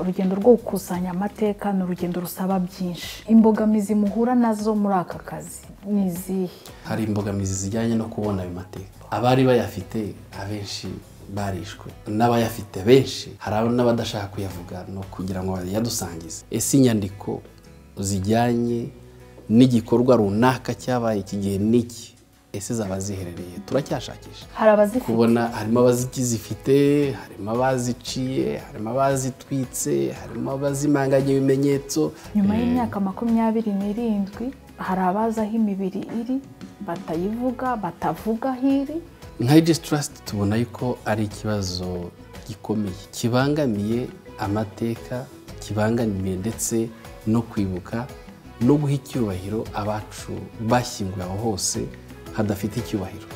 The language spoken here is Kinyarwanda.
urugendo rwo gukusanya amateka ni urugendo rusaba byinshi. Imbogamizi muhura nazo muri aka kazi ni izihe? Hari imbogamizi zijyanye no kubona ayo mateka. Abari bayafite abenshi barishwe, n'abayafite benshi hari n'abadashaka kuyavuga no kugira ngo yadusangize. Ese inyandiko zijyanye n'igikorwa runaka cyabaye ikigihe n'iki, ese zaba ziherereye? Turacyashakisha. Hari abazifite, kubona harimo abazifite, harimo abaziciye, harimo abazitwitse, harimo abazimanganya ibimenyetso. Nyuma y'imyaka 27 hari abazaho imibiri iri batayivuga, batavuga hiri. Nka Aegis Trust tubona yuko ari ikibazo gikomeye kibangamiye amateka, kibangamiye ndetse no kwibuka no guha icyubahiro abacu bashyinguye aho hose hadafite icyubahiro.